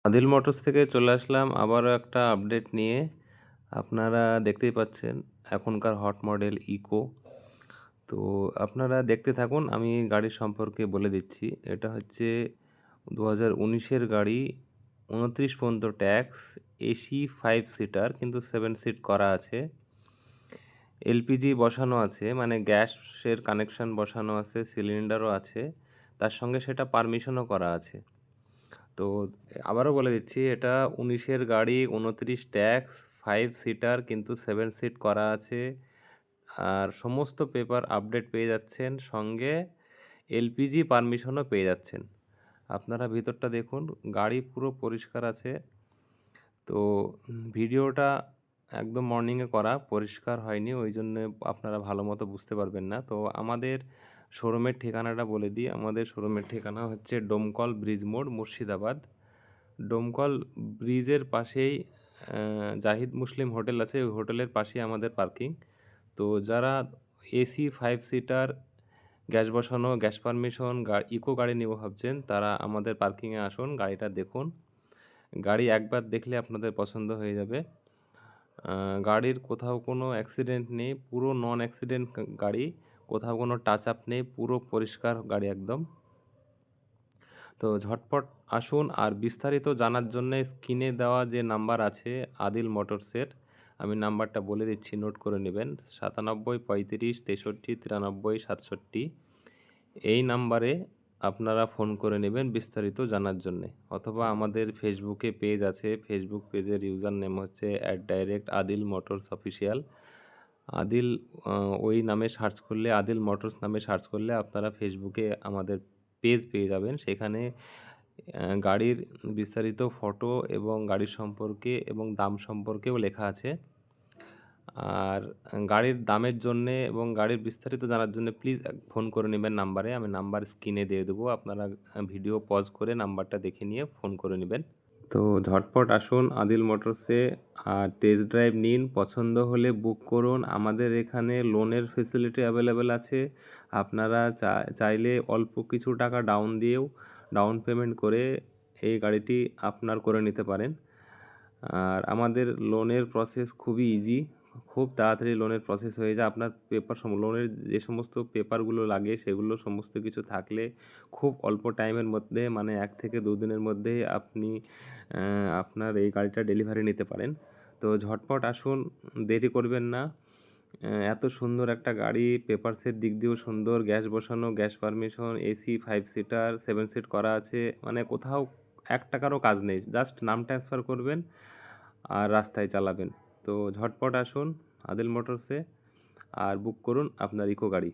Adil motors থেকে চলে আসলাম আবারও একটা আপডেট নিয়ে। আপনারা দেখতেই পাচ্ছেন এখনকার হট মডেল ইকো। তো আপনারা দেখতে থাকুন, আমি গাড়ির সম্পর্কে বলে দিচ্ছি। এটা হচ্ছে 2019-এর গাড়ি, 29 পর্যন্ত ট্যাক্স, এসি 5 সিটার কিন্তু 7 সিট করা আছে। এলপিজি বসানো আছে, মানে গ্যাসের কানেকশন বসানো আছে, সিলিন্ডারও আছে, তার সঙ্গে সেটা পারমিশনও করা আছে। তো আবারও বলে দিচ্ছি, এটা 19-এর গাড়ি, 29 ট্যাক্স, 5 সিটার কিন্তু 7 সিট করা আছে। আর সমস্ত পেপার আপডেট পেয়ে যাচ্ছেন, সঙ্গে এলপিজি পারমিশনও পেয়ে যাচ্ছেন। আপনারা ভিতরটা দেখুন, গাড়ি পুরো পরিষ্কার আছে। তো ভিডিওটা একদম মর্নিংয়ে করা, পরিষ্কার হয়নি, ওই জন্যে আপনারা ভালো মতো বুঝতে পারবেন না। তো আমাদের শোরুমের ঠিকানাটা বলে দিই। আমাদের শোরুমের ঠিকানা হচ্ছে ডোমকল ব্রিজ মোড়, মুর্শিদাবাদ। ডোমকল ব্রিজের পাশেই জাহিদ মুসলিম হোটেল আছে, ওই হোটেলের পাশেই আমাদের পার্কিং। তো যারা এসি 5 সিটার গ্যাস বসানো, গ্যাস পারমিশন ইকো গাড়ি নেব ভাবছেন, তারা আমাদের পার্কিংয়ে আসুন, গাড়িটা দেখুন। গাড়ি একবার দেখলে আপনাদের পছন্দ হয়ে যাবে। গাড়ির কোথাও কোনো অ্যাক্সিডেন্ট নেই, পুরো নন অ্যাক্সিডেন্ট গাড়ি, কোথাও কোনো টাচ আপ নেই, পুরো পরিষ্কার গাড়ি একদম। তো ঝটপট আসুন। আর বিস্তারিত জানার জন্য স্ক্রিনে দেওয়া যে নাম্বার আছে আদিল মোটরসের, আমি নাম্বারটা বলে দিচ্ছি, নোট করে নেবেন। 97 35 63 93 67। এই নাম্বারে আপনারা ফোন করে নেবেন বিস্তারিত জানার জন্যে। অথবা আমাদের ফেসবুকে পেজ আছে, ফেসবুক পেজের ইউজার নেম হচ্ছে @আদিল মোটরস অফিসিয়াল। আদিল ওই নামে সার্চ করলে, আদিল মোটরস নামে সার্চ করলে আপনারা ফেসবুকে আমাদের পেজ পেয়ে যাবেন। সেখানে গাড়ির বিস্তারিত ফটো এবং গাড়ির সম্পর্কে এবং দাম সম্পর্কেও লেখা আছে। আর গাড়ির দামের জন্যে এবং গাড়ির বিস্তারিত জানার জন্য প্লিজ ফোন করে নেবেন নাম্বারে, আমি নাম্বার স্ক্রিনে দিয়ে দেবো। আপনারা ভিডিও পজ করে নাম্বারটা দেখে নিয়ে ফোন করে নেবেন। তো ঝটপট আসুন আদিল মোটরসে, আর টেস্ট ড্রাইভ নিন। পছন্দ হলে বুক করুন। আমাদের এখানে লোনের ফেসিলিটি অ্যাভেলেবেল আছে। আপনারা চাইলে অল্প কিছু টাকা ডাউন পেমেন্ট করে এই গাড়িটি আপনার করে নিতে পারেন। আর আমাদের লোনের প্রসেস খুবই ইজি, খুব তাড়াতাড়ি লোনের প্রসেস হয়ে যায়। আপনার লোনের যে সমস্ত পেপারগুলো লাগে সেগুলো সমস্ত কিছু থাকলে খুব অল্প টাইমের মধ্যে, মানে 1 থেকে 2 দিনের মধ্যেই আপনি আপনার এই গাড়িটা ডেলিভারি নিতে পারেন। তো ঝটপট আসুন, দেরি করবেন না। এত সুন্দর একটা গাড়ি, পেপারসের দিক দিয়েও সুন্দর, গ্যাস বসানো, gas permission, AC 5 seater 7 seat করা আছে, মানে কোথাও 1 টাকারও কাজ নেই। জাস্ট নাম ট্রান্সফার করবেন আর রাস্তায় চালাবেন। তো ঝটপট আসুন আদিল মোটরসে আর বুক করুন আপনার ইকো গাড়ি।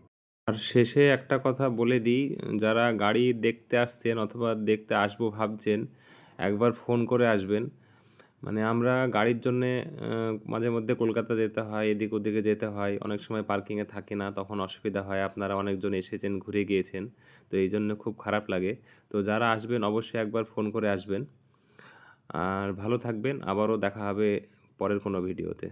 আর শেষে একটা কথা বলে দিই, যারা গাড়ি দেখতে আসছেন অথবা দেখতে আসবো ভাবছেন, একবার ফোন করে আসবেন। মানে আমরা গাড়ির জন্যে মাঝে মধ্যে কলকাতা যেতে হয়, এদিক ওদিকে যেতে হয়, অনেক সময় পার্কিংয়ে থাকি না, তখন অসুবিধা হয়। আপনারা অনেকজন এসেছেন, ঘুরে গিয়েছেন, তো এই জন্য খুব খারাপ লাগে। তো যারা আসবেন অবশ্যই একবার ফোন করে আসবেন। আর ভালো থাকবেন, আবারও দেখা হবে পরের কোনো ভিডিওতে।